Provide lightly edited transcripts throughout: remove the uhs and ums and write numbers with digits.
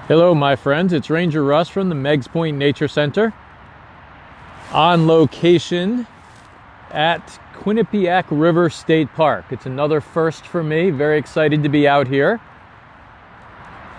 Hello my friends, it's Ranger Russ from the Meigs Point Nature Center on location at Quinnipiac River State Park. It's another first for me, very excited to be out here.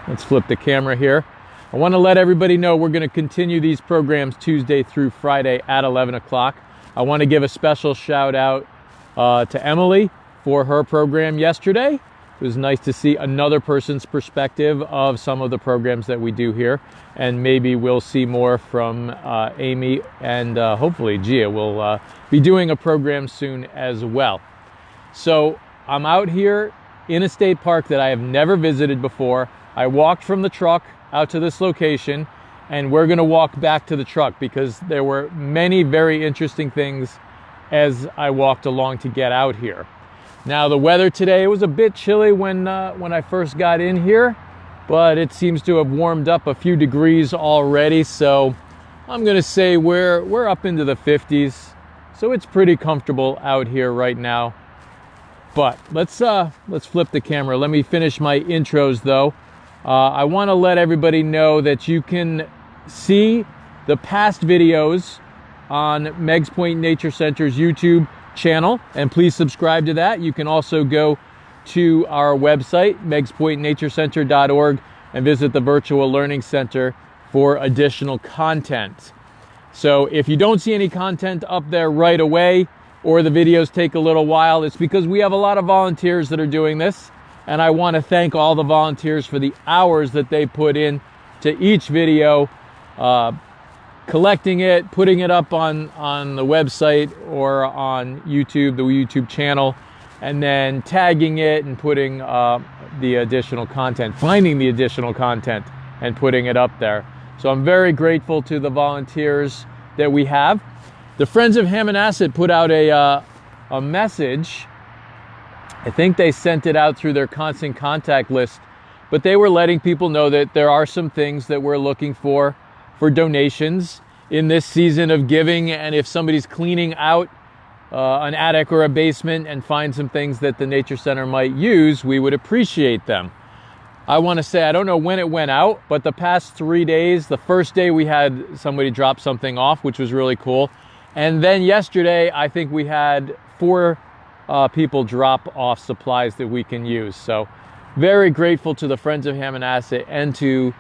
Let's flip the camera here. I want to let everybody know we're going to continue these programs Tuesday through Friday at 11 o'clock. I want to give a special shout out to Emily for her program yesterday. It was nice to see another person's perspective of some of the programs that we do here, and maybe we'll see more from Amy, and hopefully Gia will be doing a program soon as well. So I'm out here in a state park that I have never visited before. I walked from the truck out to this location, and we're going to walk back to the truck because there were many very interesting things as I walked along to get out here. Now the weather today, it was a bit chilly when I first got in here, but it seems to have warmed up a few degrees already, so I'm gonna say we're up into the 50s, so it's pretty comfortable out here right now. But let's flip the camera. Let me finish my intros though. I want to let everybody know that you can see the past videos on Meigs Point Nature Center's YouTube channel, and please subscribe to that. You can also go to our website, meigspointnaturecenter.org, and visit the Virtual Learning Center for additional content. So if you don't see any content up there right away, or the videos take a little while, it's because we have a lot of volunteers that are doing this, and I want to thank all the volunteers for the hours that they put in to each video, collecting it, putting it up on the website or on YouTube, the YouTube channel, and then tagging it and putting the additional content, finding the additional content and putting it up there. So I'm very grateful to the volunteers that we have. The Friends of Hammonasset put out a message. I think they sent it out through their constant contact list, but they were letting people know that there are some things that we're looking for donations in this season of giving, and if somebody's cleaning out an attic or a basement and find some things that the Nature Center might use, we would appreciate them. I want to say, I don't know when it went out, but the past 3 days, the first day we had somebody drop something off, which was really cool. And then yesterday, I think we had 4 people drop off supplies that we can use. So very grateful to the Friends of Hammonasset and to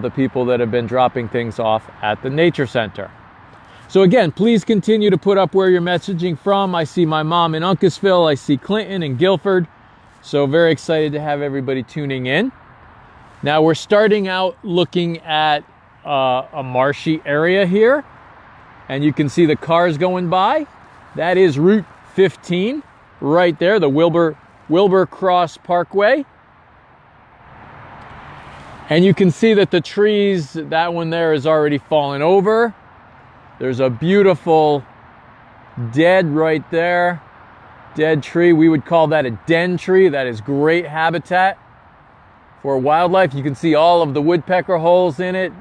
the people that have been dropping things off at the Nature Center. So again, please continue to put up where you're messaging from. I see my mom in Uncasville. I see Clinton and Guilford. So very excited to have everybody tuning in. Now we're starting out looking at a marshy area here, and you can see the cars going by. That is Route 15 right there, the Wilbur Cross Parkway. And you can see that the trees, that one there is already fallen over. There's a beautiful dead right there, dead tree. We would call that a den tree. That is great habitat for wildlife. You can see all of the woodpecker holes in it,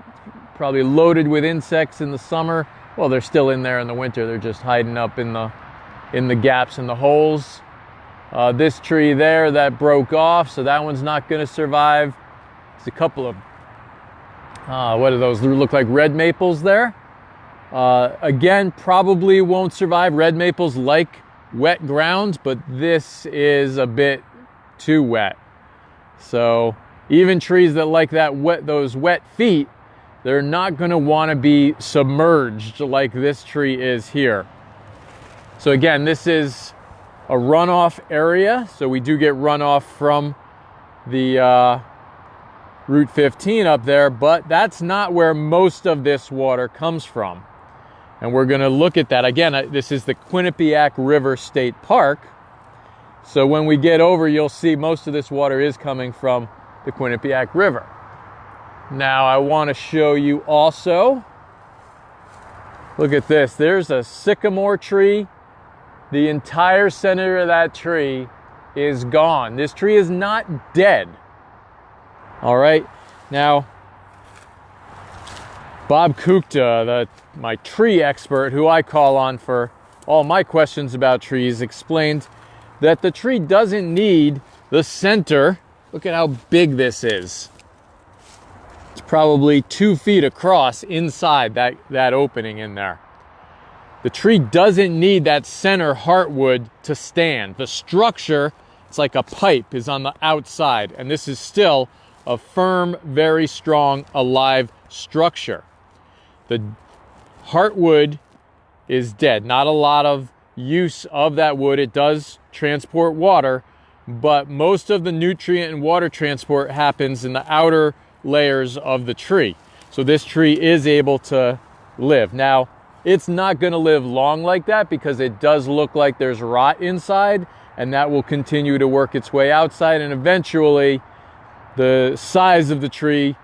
probably loaded with insects in the summer. Well, they're still in there in the winter. They're just hiding up in the gaps in the holes. This tree there, that broke off, so that one's not going to survive. There's a couple of, what are those? They look like red maples there. Again, probably won't survive. Red maples like wet ground, but this is a bit too wet. So even trees that like that those wet feet, they're not going to want to be submerged like this tree is here. So again, this is a runoff area. So we do get runoff from the Route 15 up there, but that's not where most of this water comes from. And we're going to look at that. Again, this is the Quinnipiac River State Park. So when we get over, you'll see most of this water is coming from the Quinnipiac River. Now I want to show you also, look at this. There's a sycamore tree. The entire center of that tree is gone. This tree is not dead. All right, now Bob Kukta, my tree expert, who I call on for all my questions about trees, explained that the tree doesn't need the center. Look at how big this is. It's probably 2 feet across inside that opening in there. The tree doesn't need that center heartwood to stand. The structure, it's like a pipe, is on the outside, and this is still a firm, very strong, alive structure. The heartwood is dead. Not a lot of use of that wood. It does transport water, but most of the nutrient and water transport happens in the outer layers of the tree. So this tree is able to live. Now, it's not going to live long like that because it does look like there's rot inside, and that will continue to work its way outside, and eventually the size of the tree,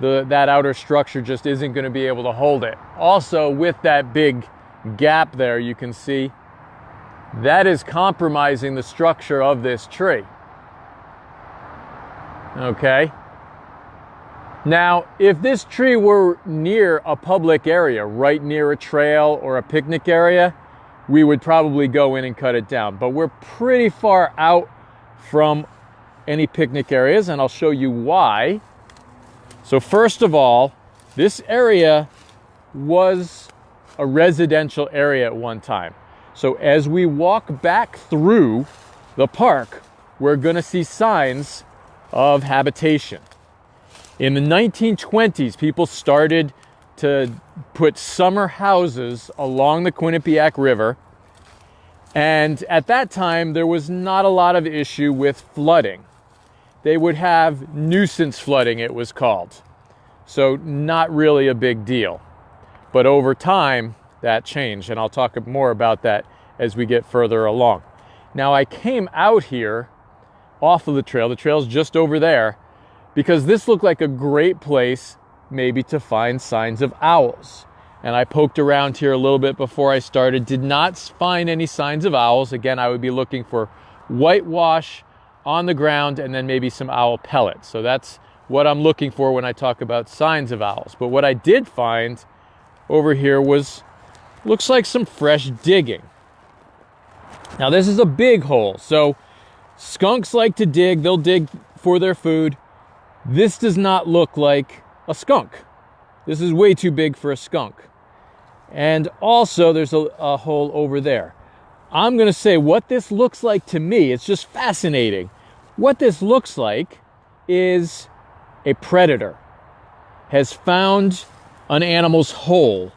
that outer structure just isn't going to be able to hold it. Also, with that big gap there, you can see that is compromising the structure of this tree. Okay. Now, if this tree were near a public area, right near a trail or a picnic area, we would probably go in and cut it down. But we're pretty far out from any picnic areas, and I'll show you why. So first of all, this area was a residential area at one time. So as we walk back through the park, we're going to see signs of habitation. In the 1920s, people started to put summer houses along the Quinnipiac River. And at that time, there was not a lot of issue with flooding. They would have nuisance flooding, it was called. So not really a big deal. But over time, that changed. And I'll talk more about that as we get further along. Now, I came out here off of the trail. The trail's just over there, because this looked like a great place maybe to find signs of owls. And I poked around here a little bit before I started, did not find any signs of owls. Again, I would be looking for whitewash on the ground and then maybe some owl pellets. So that's what I'm looking for when I talk about signs of owls. But what I did find over here looks like some fresh digging. Now, this is a big hole, so skunks like to dig. They'll dig for their food. This does not look like a skunk. This is way too big for a skunk. And also, there's a hole over there. I'm going to say what this looks like to me, it's just fascinating. What this looks like is a predator has found an animal's hole.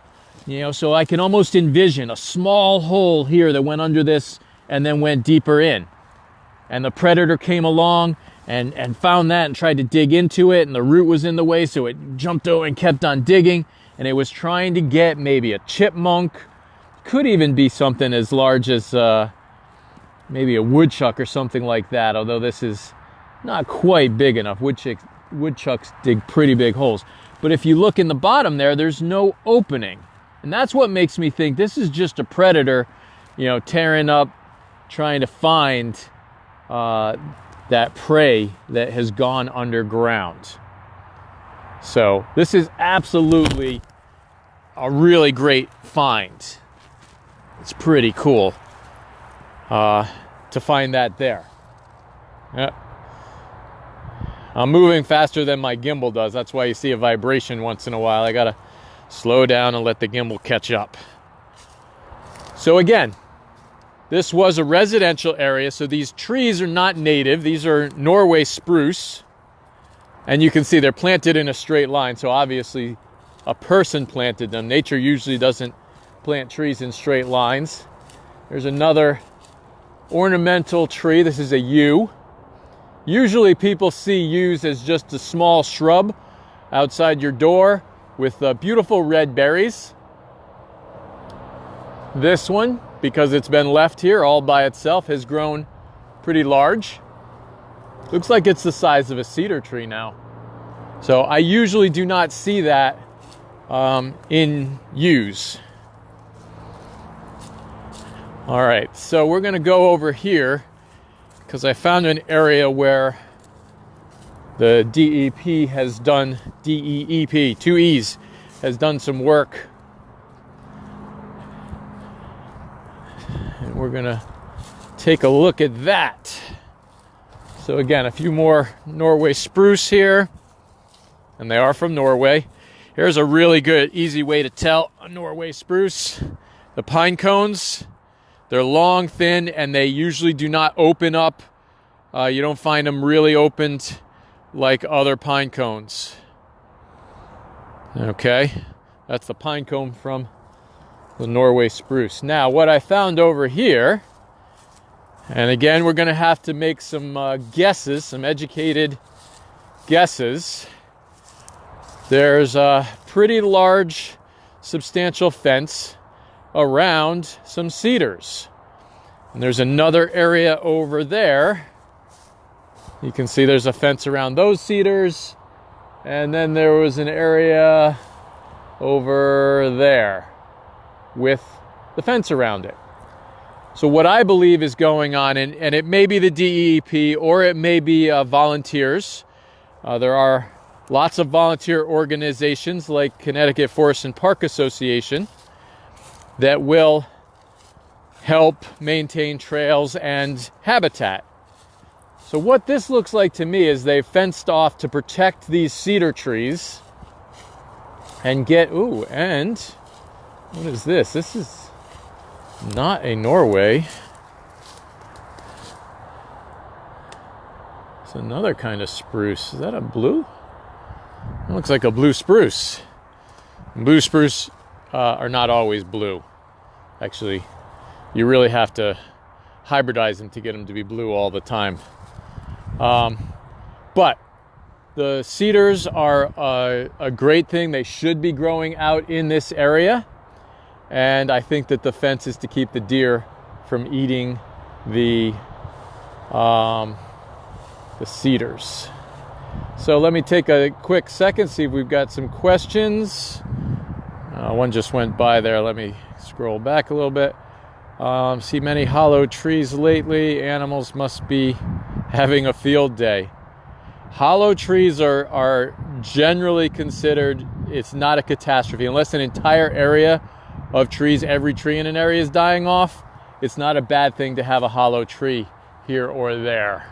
You know, so I can almost envision a small hole here that went under this and then went deeper in. And the predator came along and found that and tried to dig into it, and the root was in the way, so it jumped over and kept on digging, and it was trying to get maybe a chipmunk, could even be something as large as maybe a woodchuck or something like that, although this is not quite big enough. Woodchucks dig pretty big holes. But if you look in the bottom there, there's no opening. And that's what makes me think this is just a predator, you know, tearing up, trying to find that prey that has gone underground. So this is absolutely a really great find. It's pretty cool to find that there. Yeah. I'm moving faster than my gimbal does. That's why you see a vibration once in a while. I gotta slow down and let the gimbal catch up. So again, this was a residential area, so these trees are not native. These are Norway spruce. And you can see they're planted in a straight line, so obviously a person planted them. Nature usually doesn't plant trees in straight lines. There's another ornamental tree. This is a yew. Usually people see yews as just a small shrub outside your door with beautiful red berries. This one, because it's been left here all by itself, has grown pretty large. Looks like it's the size of a cedar tree now. So I usually do not see that in yews. All right, so we're gonna go over here because I found an area where the DEP has done, DEEP, 2 E's, has done some work. And we're gonna take a look at that. So again, a few more Norway spruce here. and they are from Norway. Here's a really good, easy way to tell a Norway spruce. The pine cones, they're long, thin, and they usually do not open up. You don't find them really opened like other pine cones. Okay, that's the pine cone from the Norway spruce. Now, what I found over here, and again, we're going to have to make some guesses, some educated guesses. There's a pretty large, substantial fence around some cedars. And there's another area over there. You can see there's a fence around those cedars. And then there was an area over there with the fence around it. So what I believe is going on, and it may be the DEEP or it may be volunteers. There are lots of volunteer organizations like Connecticut Forest and Park Association that will help maintain trails and habitat. So what this looks like to me is they've fenced off to protect these cedar trees and get, ooh, and what is this? This is not a Norway. It's another kind of spruce. Is that a blue? It looks like a blue spruce. Blue spruce are not always blue. Actually, you really have to hybridize them to get them to be blue all the time. But the cedars are a great thing. They should be growing out in this area. And I think that the fence is to keep the deer from eating the cedars. So let me take a quick second, see if we've got some questions. One just went by there. Let me scroll back a little bit. See many hollow trees lately. Animals must be having a field day. Hollow trees are generally considered, it's not a catastrophe. Unless an entire area of trees, every tree in an area is dying off, it's not a bad thing to have a hollow tree here or there.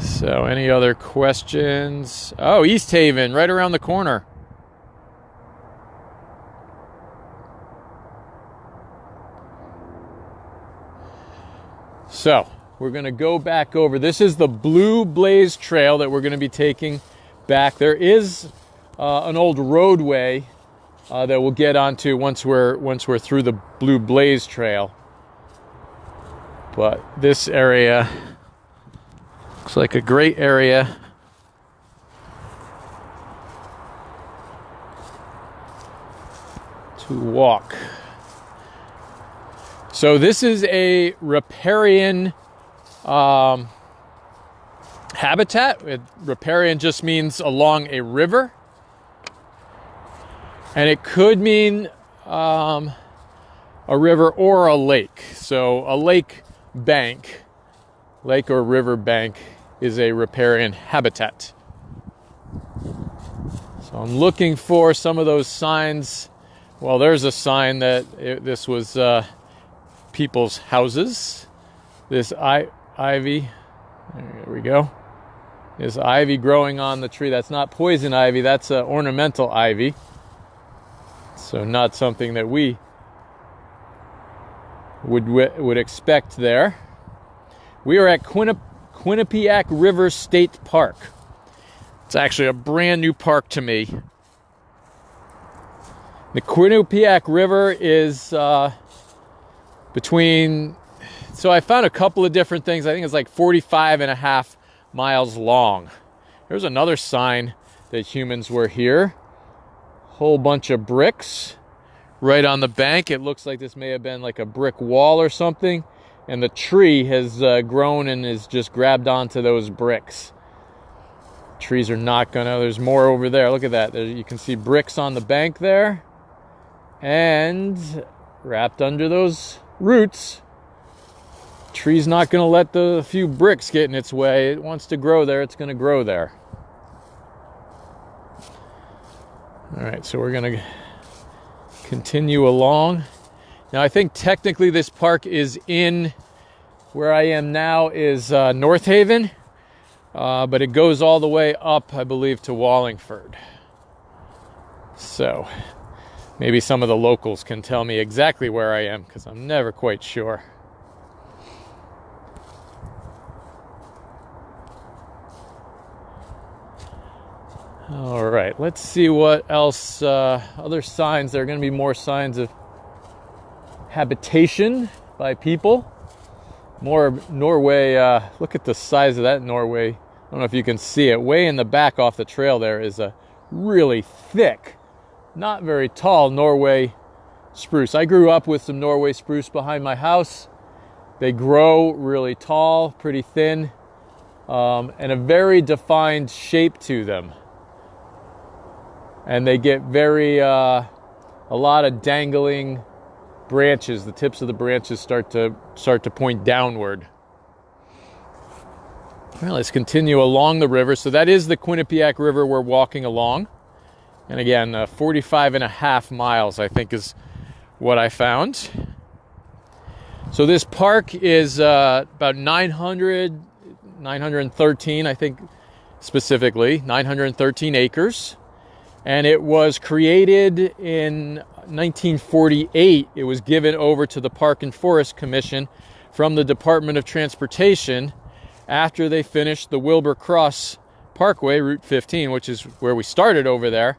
So any other questions? Oh, East Haven, right around the corner. So we're going to go back over. This is the Blue Blaze Trail that we're going to be taking back. There is an old roadway that we'll get onto once we're through the Blue Blaze Trail. But this area looks like a great area to walk. So this is a riparian habitat. Riparian just means along a river. And it could mean a river or a lake. So a lake bank, lake or river bank, is a riparian habitat. So I'm looking for some of those signs. Well, there's a sign that this was people's houses. This ivy, there we go. There's ivy growing on the tree. That's not poison ivy, that's ornamental ivy. So not something that we would expect there. We are at Quinnipiac River State Park. It's actually a brand new park to me. The Quinnipiac River is between, so I found a couple of different things. I think it's like 45.5 miles long. There's another sign that humans were here. Whole bunch of bricks right on the bank. It looks like this may have been like a brick wall or something, and the tree has grown and is just grabbed onto those bricks. Trees are not gonna, there's more over there. Look at that. You can see bricks on the bank there, and wrapped under those roots, tree's not gonna let the few bricks get in its way. It wants to grow there, it's gonna grow there. All right, so we're going to continue along. Now, I think technically this park is in, where I am now is North Haven, but it goes all the way up, I believe, to Wallingford. So maybe some of the locals can tell me exactly where I am, because I'm never quite sure. All right, let's see what else, other signs. There are going to be more signs of habitation by people. More Norway, look at the size of that Norway. I don't know if you can see it. Way in the back off the trail there is a really thick, not very tall Norway spruce. I grew up with some Norway spruce behind my house. They grow really tall, pretty thin, and a very defined shape to them. And they get a lot of dangling branches. The tips of the branches start to point downward. Well, let's continue along the river. So that is the Quinnipiac River we're walking along. And again, 45 and a half miles, I think, is what I found. So this park is about 913, I think, specifically, 913 acres. And it was created in 1948. It was given over to the Park and Forest Commission from the Department of Transportation after they finished the Wilbur Cross Parkway, Route 15, which is where we started over there.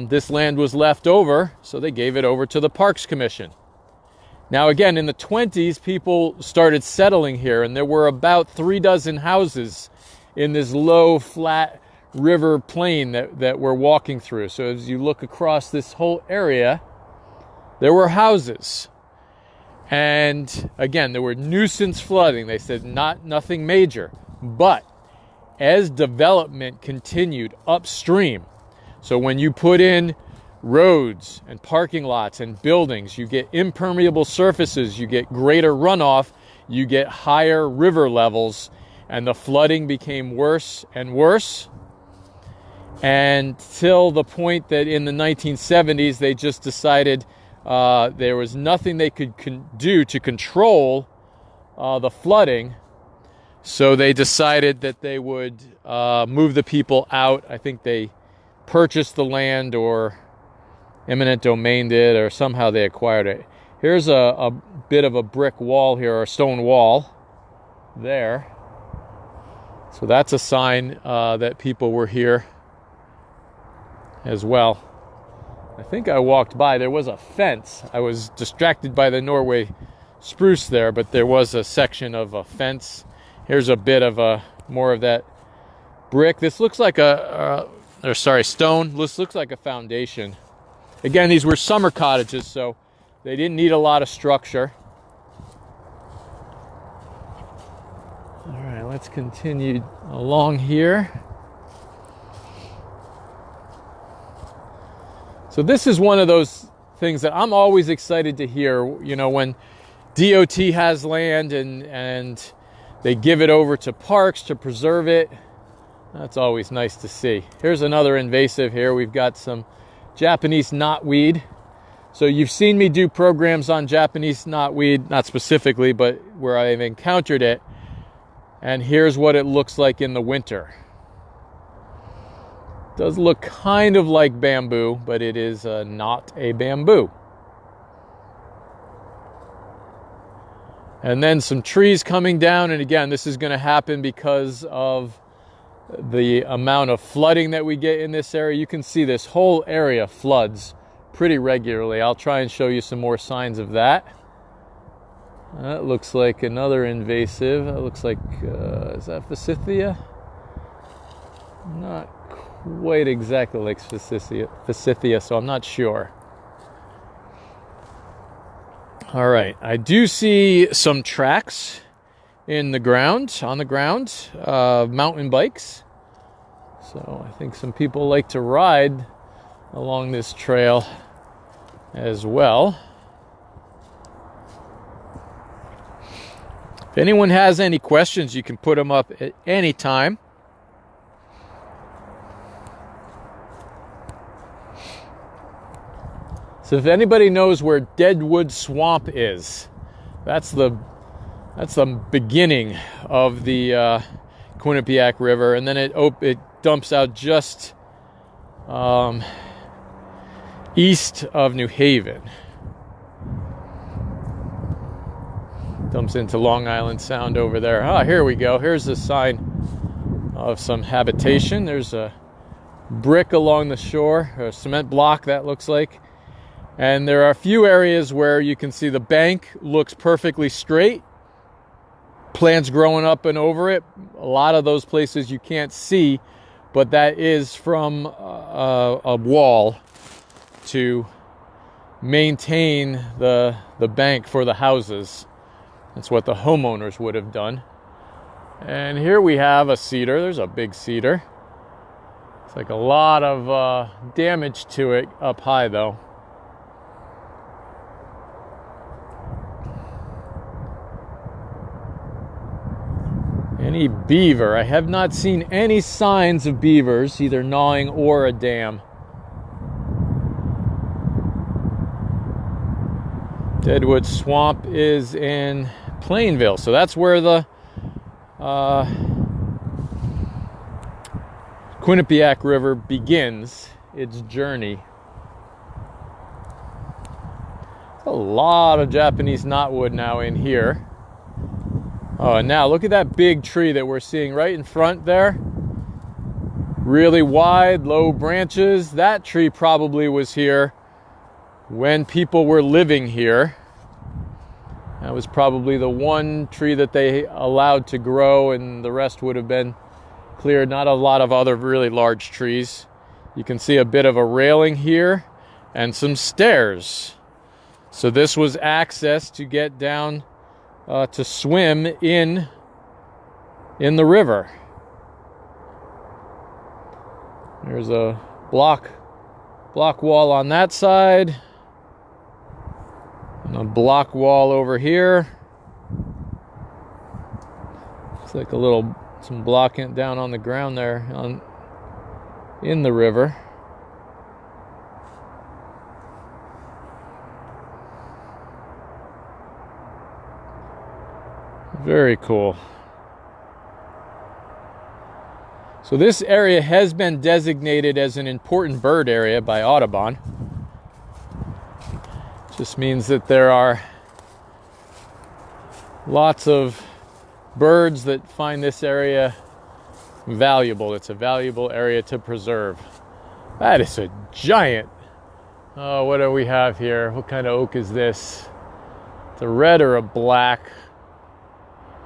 This land was left over, so they gave it over to the Parks Commission. Now again, in the 20s, people started settling here, and there were about 36 houses in this low, flat river plain that we're walking through. So as you look across this whole area, there were houses. And again, there were nuisance flooding. They said nothing major. But as development continued upstream, so when you put in roads and parking lots and buildings, you get impermeable surfaces, you get greater runoff, you get higher river levels, and the flooding became worse and worse. And till the point that in the 1970s, they just decided there was nothing they could do to control the flooding. So they decided that they would move the people out. I think they purchased the land, or eminent domain did, or somehow they acquired it. Here's a bit of a brick wall here, or a stone wall there. So that's a sign that people were here as well. I think I walked by. There was a fence. I was distracted by the Norway spruce there, but there was a section of a fence. Here's a bit of more of that brick. This looks like stone. This looks like a foundation. Again, these were summer cottages, so they didn't need a lot of structure. All right, let's continue along here. So this is one of those things that I'm always excited to hear, you know, when DOT has land and they give it over to parks to preserve it. That's always nice to see. Here's another invasive here. We've got some Japanese knotweed. So you've seen me do programs on Japanese knotweed, not specifically, but where I've encountered it. And here's what it looks like in the winter. Does look kind of like bamboo, but it is not a bamboo. And then some trees coming down, and again, this is going to happen because of the amount of flooding that we get in this area. You can see this whole area floods pretty regularly. I'll try and show you some more signs of that. That looks like another invasive. It looks like, is that Forsythia? Not quite exactly like Forsythia, so I'm not sure. All right, I do see some tracks on the ground, mountain bikes. So I think some people like to ride along this trail as well. If anyone has any questions, you can put them up at any time. So if anybody knows where Deadwood Swamp is, that's the beginning of the Quinnipiac River, and then it dumps out just east of New Haven. Dumps into Long Island Sound over there. Ah, here we go. Here's a sign of some habitation. There's a brick along the shore, a cement block that looks like. And there are a few areas where you can see the bank looks perfectly straight. Plants growing up and over it. A lot of those places you can't see, but that is from a wall to maintain the bank for the houses. That's what the homeowners would have done. And here we have a cedar. There's a big cedar. It's like a lot of damage to it up high though. Any beaver? I have not seen any signs of beavers, either gnawing or a dam. Deadwood Swamp is in Plainville, so that's where the Quinnipiac River begins its journey. A lot of Japanese knotwood now in here. Oh, and now look at that big tree that we're seeing right in front there. Really wide, low branches. That tree probably was here when people were living here. That was probably the one tree that they allowed to grow, and the rest would have been cleared. Not a lot of other really large trees. You can see a bit of a railing here and some stairs. So this was access to get down to swim in the river. There's a block wall on that side. And a block wall over here. It's like some blocking down on the ground there in the river. Very cool. So this area has been designated as an important bird area by Audubon. Just means that there are lots of birds that find this area valuable. It's a valuable area to preserve. That is a giant. Oh, what do we have here? What kind of oak is this? It's a red or a black?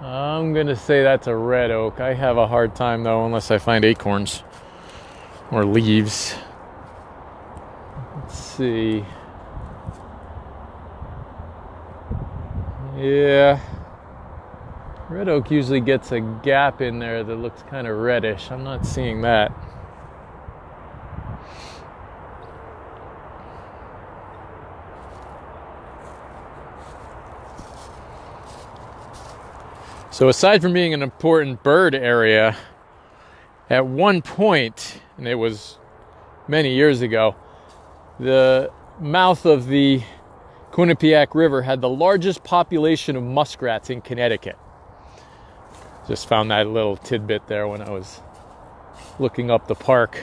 I'm going to say that's a red oak. I have a hard time though unless I find acorns or leaves. Let's see. Yeah, red oak usually gets a gap in there that looks kind of reddish. I'm not seeing that. So aside from being an important bird area, at one point, and it was many years ago, the mouth of the Quinnipiac River had the largest population of muskrats in Connecticut. Just found that little tidbit there when I was looking up the park.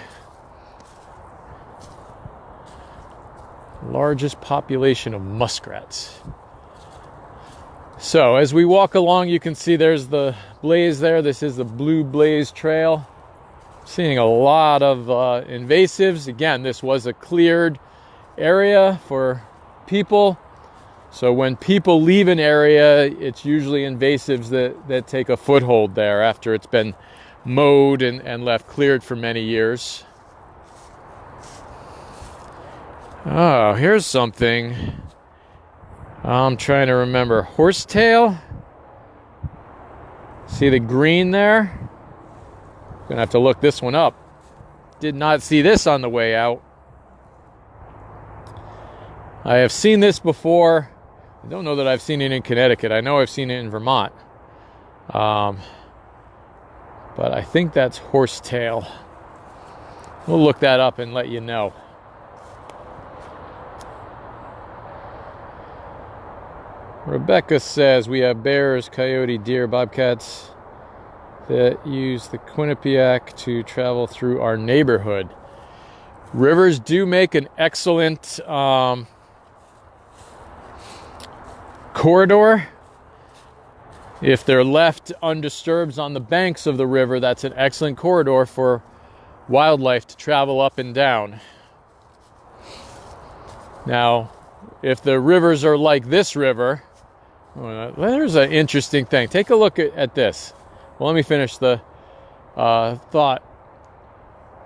Largest population of muskrats. So as we walk along, you can see there's the blaze there. This is the Blue Blaze Trail. Seeing a lot of invasives. Again, this was a cleared area for people. So when people leave an area, it's usually invasives that take a foothold there after it's been mowed and left cleared for many years. Oh, here's something. I'm trying to remember. Horsetail? See the green there? Gonna have to look this one up. Did not see this on the way out. I have seen this before. I don't know that I've seen it in Connecticut. I know I've seen it in Vermont. But I think that's horsetail. We'll look that up and let you know. Rebecca says we have bears, coyote, deer, bobcats. that use the Quinnipiac to travel through our neighborhood. Rivers do make an excellent corridor. If they're left undisturbed on the banks of the river, that's an excellent corridor for wildlife to travel up and down. Now, if the rivers are like this river, there's an interesting thing. Take a look at this. Well, let me finish the thought.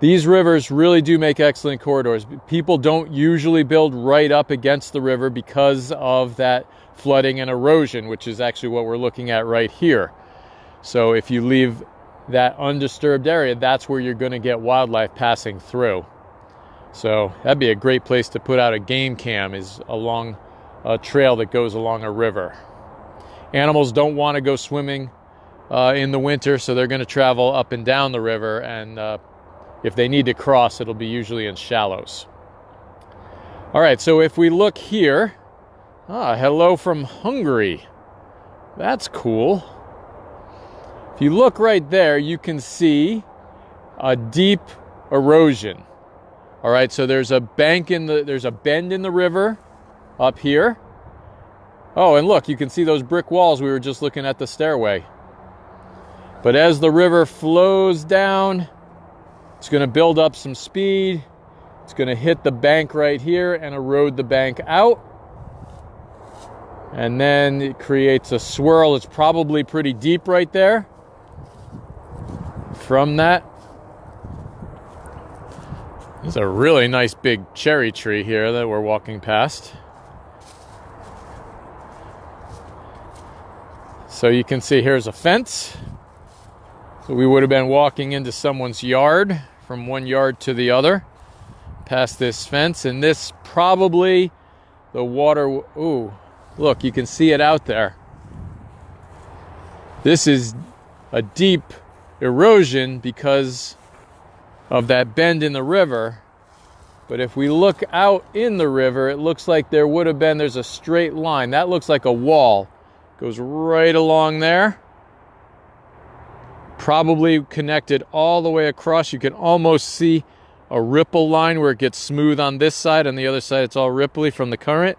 These rivers really do make excellent corridors. People don't usually build right up against the river because of that flooding and erosion, which is actually what we're looking at right here. So if you leave that undisturbed area, that's where you're going to get wildlife passing through. So that'd be a great place to put out a game cam, is along a trail that goes along a river. Animals don't want to go swimming in the winter, so they're going to travel up and down the river, and if they need to cross, it'll be usually in shallows. All right, so if we look here, hello from Hungary. That's cool. If you look right there, you can see a deep erosion. All right, so there's a bend in the river up here. Oh, and look, you can see those brick walls. We were just looking at the stairway. But as the river flows down, it's going to build up some speed. It's going to hit the bank right here and erode the bank out. And then it creates a swirl. It's probably pretty deep right there. From that, there's a really nice big cherry tree here that we're walking past. So you can see here's a fence. So we would have been walking into someone's yard, from one yard to the other, past this fence. And this probably, the water, ooh, look, you can see it out there. This is a deep erosion because of that bend in the river. But if we look out in the river, it looks like there's a straight line. That looks like a wall. Goes right along there. Probably connected all the way across. You can almost see a ripple line where it gets smooth on this side. On the other side, it's all ripply from the current.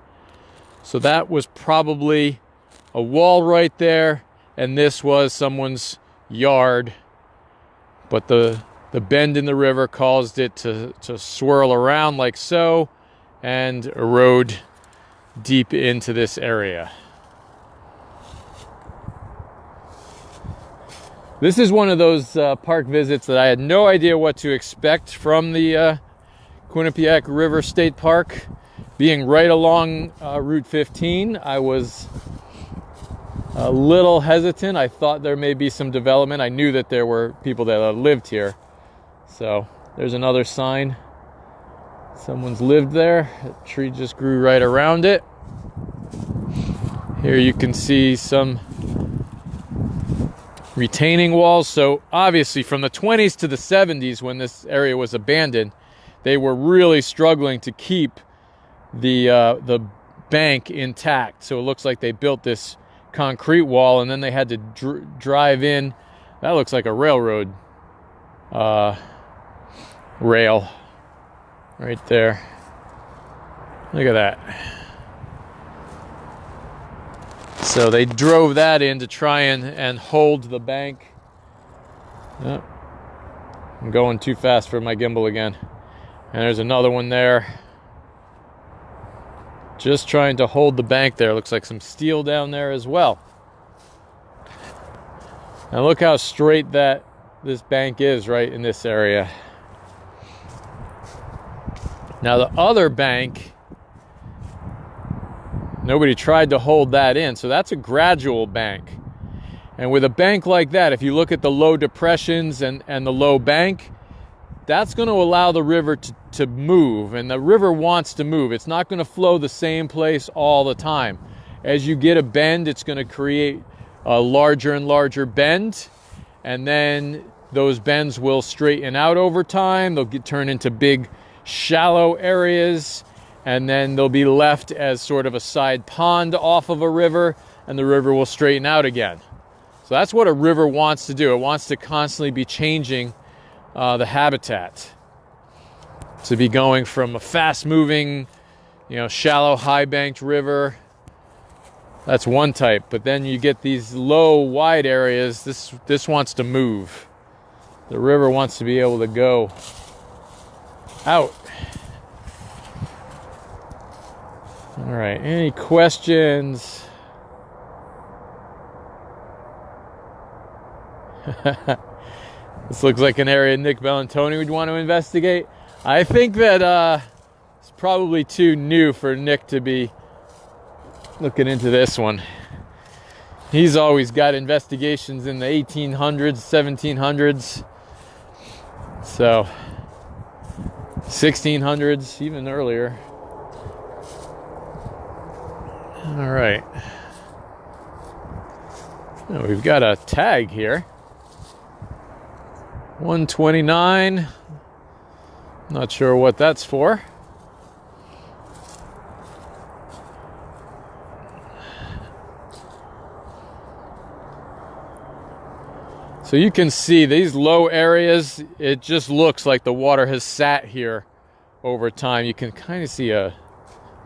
So that was probably a wall right there. And this was someone's yard. But the bend in the river caused it to swirl around like so and erode deep into this area. This is one of those park visits that I had no idea what to expect from the Quinnipiac River State Park. Being right along Route 15, I was a little hesitant. I thought there may be some development. I knew that there were people that lived here. So there's another sign. Someone's lived there. A tree just grew right around it. Here you can see some retaining walls. So obviously from the 20s to the 70s, when this area was abandoned, they were really struggling to keep the bank intact. So it looks like they built this concrete wall, and then they had to drive in. That looks like a railroad rail right there. Look at that. So they drove that in to try and hold the bank. Oh, I'm going too fast for my gimbal again. And there's another one there. Just trying to hold the bank there. Looks like some steel down there as well. Now look how straight this bank is right in this area. Now the other bank, nobody tried to hold that in, so that's a gradual bank. And with a bank like that, if you look at the low depressions and the low bank, that's going to allow the river to move, and the river wants to move. It's not going to flow the same place all the time. As you get a bend, it's going to create a larger and larger bend, and then those bends will straighten out over time. They'll turn into big shallow areas, and then they'll be left as sort of a side pond off of a river, and the river will straighten out again. So that's what a river wants to do. It wants to constantly be changing the habitat. To be going from a fast-moving, shallow, high-banked river. That's one type. But then you get these low, wide areas. This wants to move. The river wants to be able to go out. All right, any questions? This looks like an area Nick Bellantoni would want to investigate. I think that it's probably too new for Nick to be looking into this one. He's always got investigations in the 1800s, 1700s. So 1600s, even earlier. All right. Now we've got a tag here. 129. Not sure what that's for. So you can see these low areas, it just looks like the water has sat here over time. You can kind of see a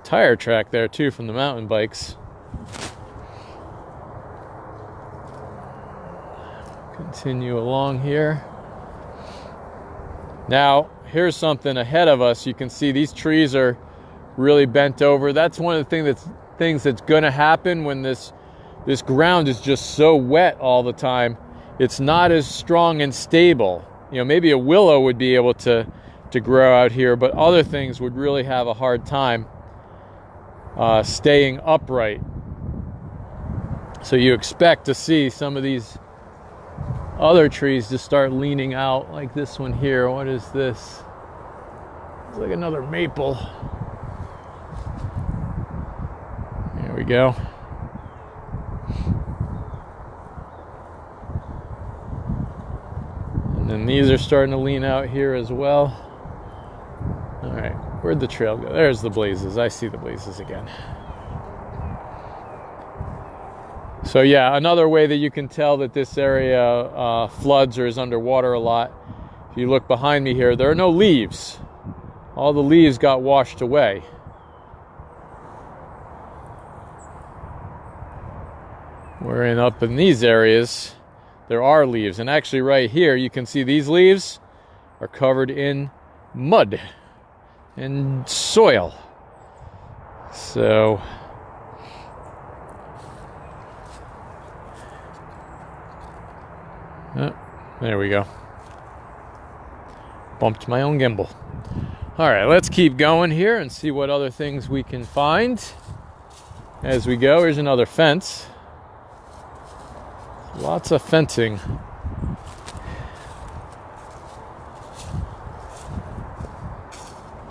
tire track there too from the mountain bikes. Continue along here. Now, here's something ahead of us. You can see these trees are really bent over. That's one of the things that's going to happen when this ground is just so wet all the time. It's not as strong and stable. Maybe a willow would be able to grow out here, but other things would really have a hard time staying upright. So you expect to see some of these other trees just start leaning out, like this one here. What is this? It's like another maple. There we go. And then these are starting to lean out here as well. All right, where'd the trail go? There's the blazes. I see the blazes again. So yeah, another way that you can tell that this area floods or is underwater a lot, if you look behind me here, there are no leaves. All the leaves got washed away. Whereas up in these areas, there are leaves. And actually right here, you can see these leaves are covered in mud and soil. So oh, there we go. Bumped my own gimbal. All right, let's keep going here and see what other things we can find as we go. Here's another fence. Lots of fencing.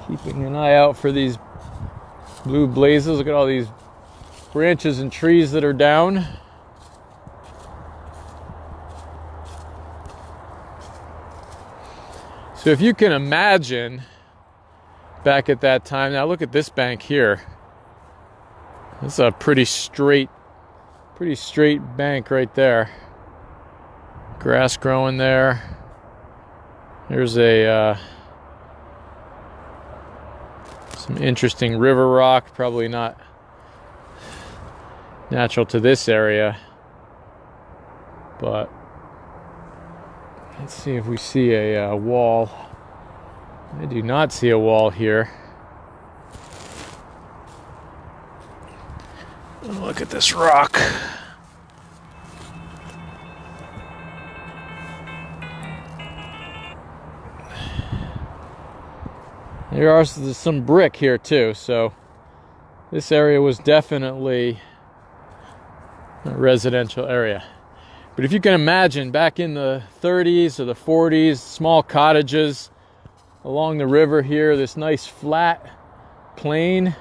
Keeping an eye out for these blue blazes. Look at all these branches and trees that are down. So if you can imagine back at that time, now look at this bank here. This is a pretty straight bank right there. Grass growing there. There's some interesting river rock, probably not natural to this area, but let's see if we see a wall. I do not see a wall here. Look at this rock. There are some brick here too, so this area was definitely a residential area. But if you can imagine, back in the 30s or the 40s, small cottages along the river here, this nice flat plain,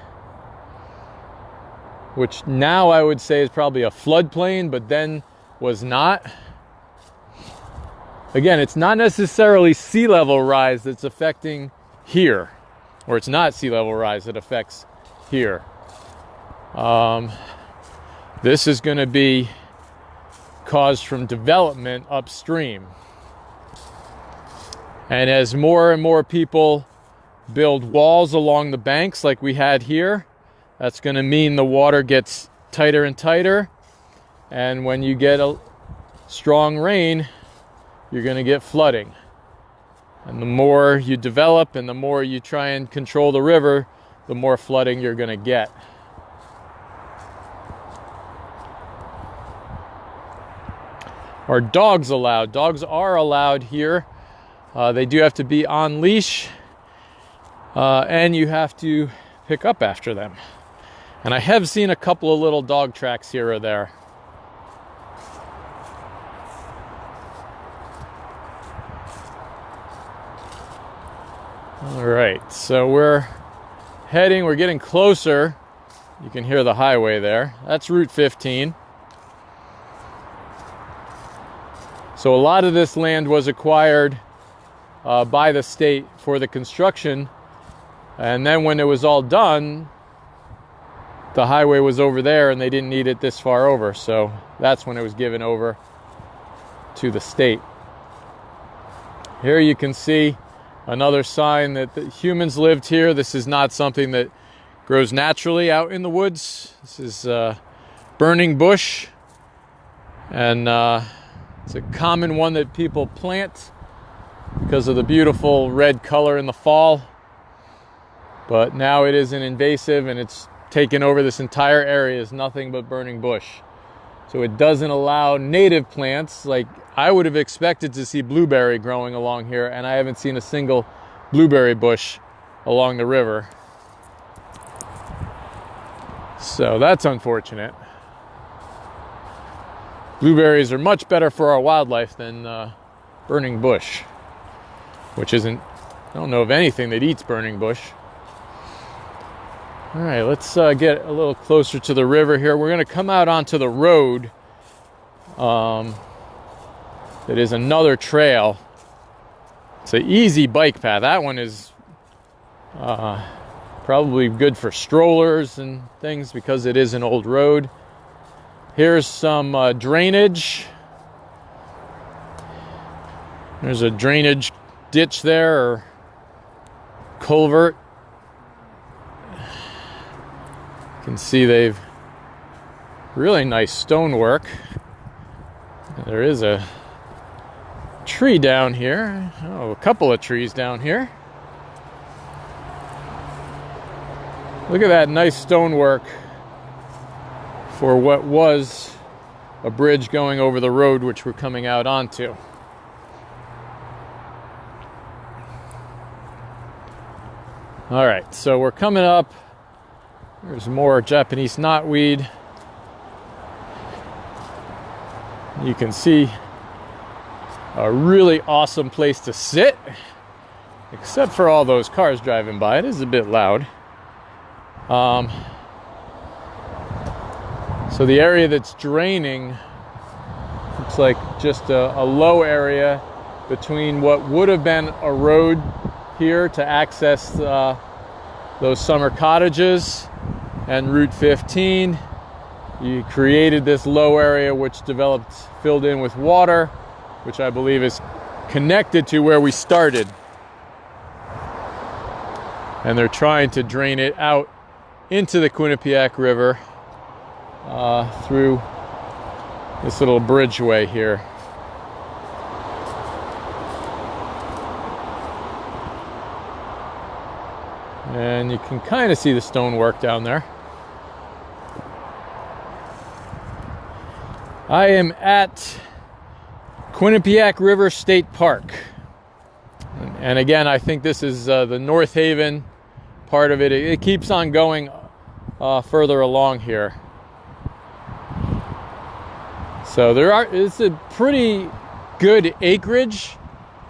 which now I would say is probably a floodplain, but then was not. Again, it's not necessarily sea level rise that's affecting here, or it's not sea level rise that affects here. This is going to be caused from development upstream. And as more and more people build walls along the banks like we had here, that's going to mean the water gets tighter and tighter. And when you get a strong rain, you're going to get flooding. And the more you develop and the more you try and control the river, the more flooding you're going to get. Are dogs allowed? Dogs are allowed here. They do have to be on leash, and you have to pick up after them. And I have seen a couple of little dog tracks here or there. All right, so we're getting closer. You can hear the highway there. That's Route 15. So a lot of this land was acquired by the state for the construction, and then when it was all done, the highway was over there and they didn't need it this far over, so that's when it was given over to the state. Here you can see another sign that the humans lived here. This is not something that grows naturally out in the woods. This is burning bush, and it's a common one that people plant because of the beautiful red color in the fall. But now it is an invasive and it's taken over this entire area. Is nothing but burning bush. So it doesn't allow native plants. Like I would have expected to see blueberry growing along here, and I haven't seen a single blueberry bush along the river. So that's unfortunate. Blueberries are much better for our wildlife than burning bush, which isn't, I don't know of anything that eats burning bush. All right, let's get a little closer to the river here. We're going to come out onto the road that is another trail. It's an easy bike path. That one is probably good for strollers and things because it is an old road. Here's some drainage. There's a drainage ditch there, or culvert. You can see they've really nice stonework. There is a tree down here. Oh, a couple of trees down here. Look at that nice stonework for what was a bridge going over the road which we're coming out onto. All right, so we're coming up. There's more Japanese knotweed. You can see a really awesome place to sit, except for all those cars driving by. It is a bit loud. So the area that's draining looks like just a low area between what would have been a road here to access those summer cottages and Route 15. You created this low area which developed, filled in with water, which I believe is connected to where we started. And they're trying to drain it out into the Quinnipiac River through this little bridgeway here. And you can kind of see the stonework down there. I am at Quinnipiac River State Park. And again, I think this is the North Haven part of it. It keeps on going further along here. So it's a pretty good acreage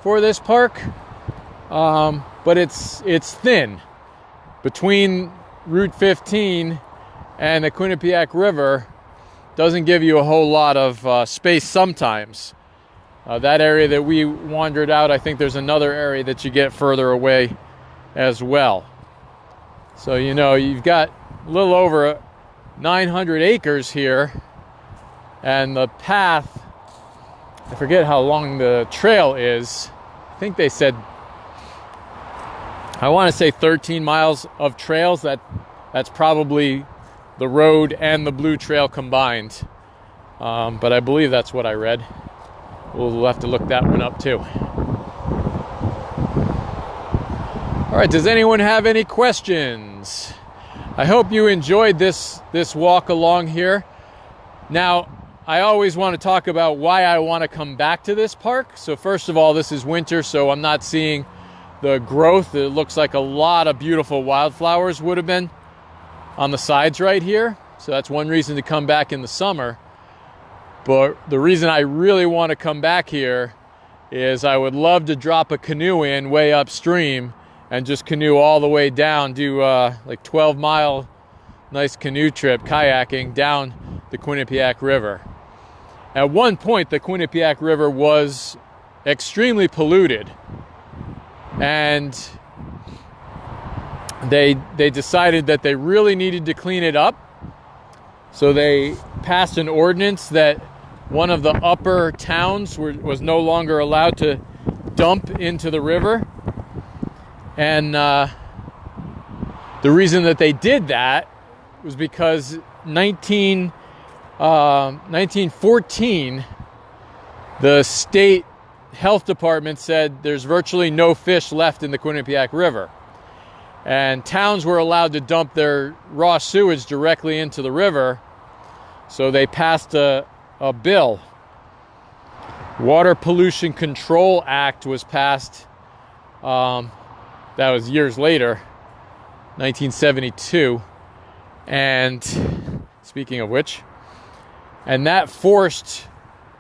for this park, but it's thin. Between Route 15 and the Quinnipiac River doesn't give you a whole lot of space sometimes. That area that we wandered out, I think there's another area that you get further away as well. So, you know, you've got a little over 900 acres here, and the path I forget how long the trail is. I think they said, I want to say 13 miles of trails. That's probably the road and the Blue Trail combined. But I believe that's what I read. We'll have to look that one up too. All right, does anyone have any questions? I hope you enjoyed this walk along here. Now, I always want to talk about why I want to come back to this park. So first of all, this is winter, so I'm not seeing the growth. It looks like a lot of beautiful wildflowers would have been on the sides right here. So that's one reason to come back in the summer. But the reason I really want to come back here is I would love to drop a canoe in way upstream and just canoe all the way down, do like 12-mile nice canoe trip, kayaking down the Quinnipiac River. At one point, the Quinnipiac River was extremely polluted, and they decided that they really needed to clean it up. So they passed an ordinance that one of the upper towns was no longer allowed to dump into the river. And the reason that they did that was because 1914, the state health department said there's virtually no fish left in the Quinnipiac River. And towns were allowed to dump their raw sewage directly into the river. So they passed a bill. Water Pollution Control Act was passed. That was years later, 1972. And speaking of which, and that forced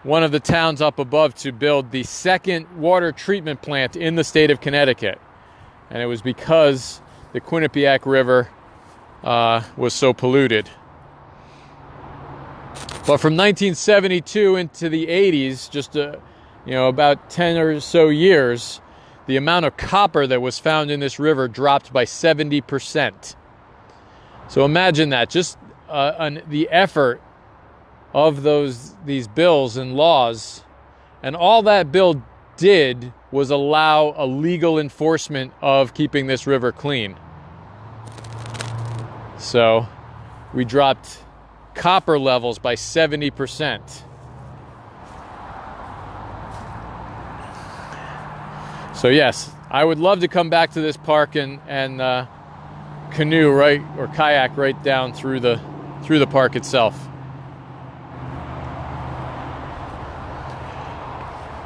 one of the towns up above to build the second water treatment plant in the state of Connecticut. And it was because the Quinnipiac River was so polluted. But from 1972 into the 80s, just about 10 or so years, the amount of copper that was found in this river dropped by 70%. So imagine that, just the effort of these bills and laws, and all that bill did was allow a legal enforcement of keeping this river clean. So we dropped copper levels by 70%. So yes, I would love to come back to this park and canoe or kayak right down through the park itself.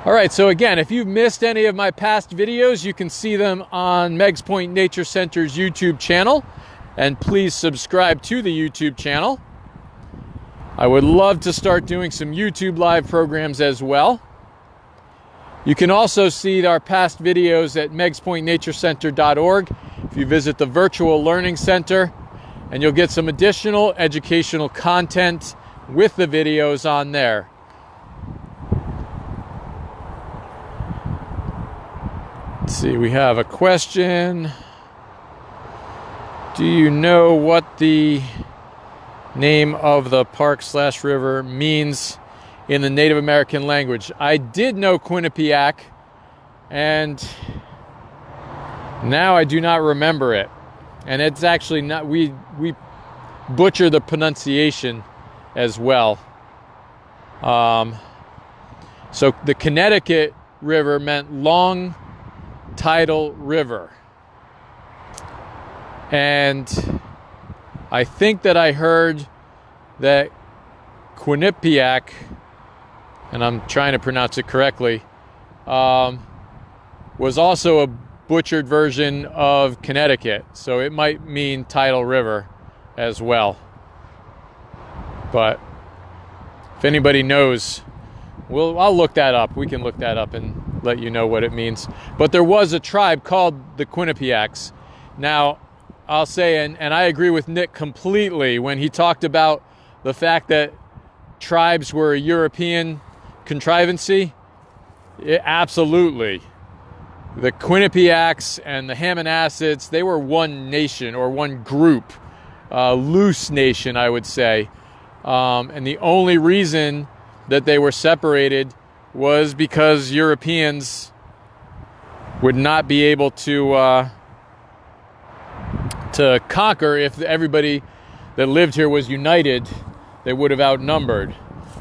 All right, so again, if you've missed any of my past videos, you can see them on Meigs Point Nature Center's YouTube channel, and please subscribe to the YouTube channel. I would love to start doing some YouTube live programs as well. You can also see our past videos at meigspointnaturecenter.org if you visit the Virtual Learning Center, and you'll get some additional educational content with the videos on there. Let's see, we have a question. Do you know what the name of the park/river means in the Native American language? I did know Quinnipiac, and now I do not remember it. And it's actually not, we butcher the pronunciation as well. So the Connecticut River meant long tidal river. And I think that I heard that Quinnipiac, and I'm trying to pronounce it correctly, was also a butchered version of Connecticut. So it might mean tidal river as well. But if anybody knows, I'll look that up. We can look that up and let you know what it means. But there was a tribe called the Quinnipiacs. Now, I'll say, and I agree with Nick completely when he talked about the fact that tribes were a European contrivancy. Absolutely. The Quinnipiacs and the Hammonassids, they were one nation or one group, loose nation, I would say. And the only reason that they were separated was because Europeans would not be able to conquer. If everybody that lived here was united, they would have outnumbered.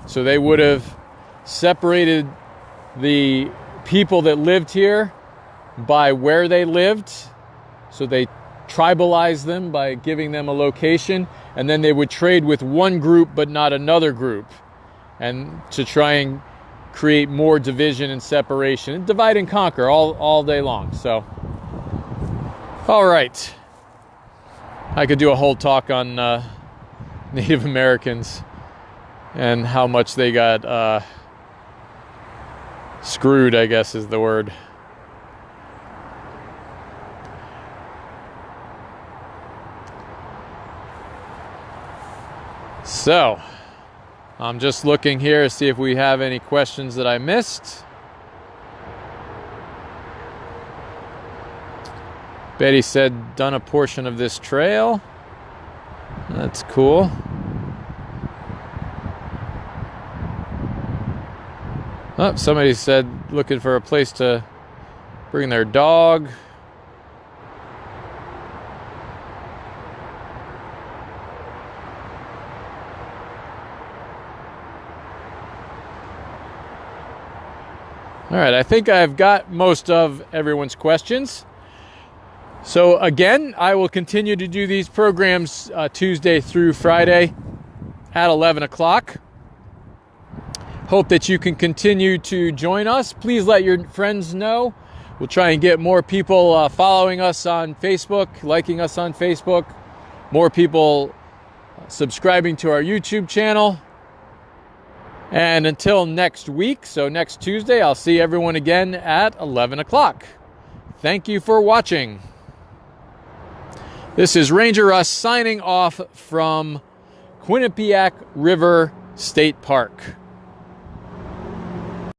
So they would have separated the people that lived here by where they lived. So they tribalized them by giving them a location, and then they would trade with one group but not another group, and to try and create more division and separation, and divide and conquer all day long. So, all right, I could do a whole talk on Native Americans and how much they got screwed, I guess is the word. So, I'm just looking here to see if we have any questions that I missed. Betty said, done a portion of this trail. That's cool. Oh, somebody said looking for a place to bring their dog. All right, I think I've got most of everyone's questions. So again, I will continue to do these programs Tuesday through Friday at 11 o'clock. Hope that you can continue to join us. Please let your friends know. We'll try and get more people following us on Facebook, liking us on Facebook, more people subscribing to our YouTube channel. And until next week, so next Tuesday, I'll see everyone again at 11 o'clock. Thank you for watching. This is Ranger Russ signing off from Quinnipiac River State Park.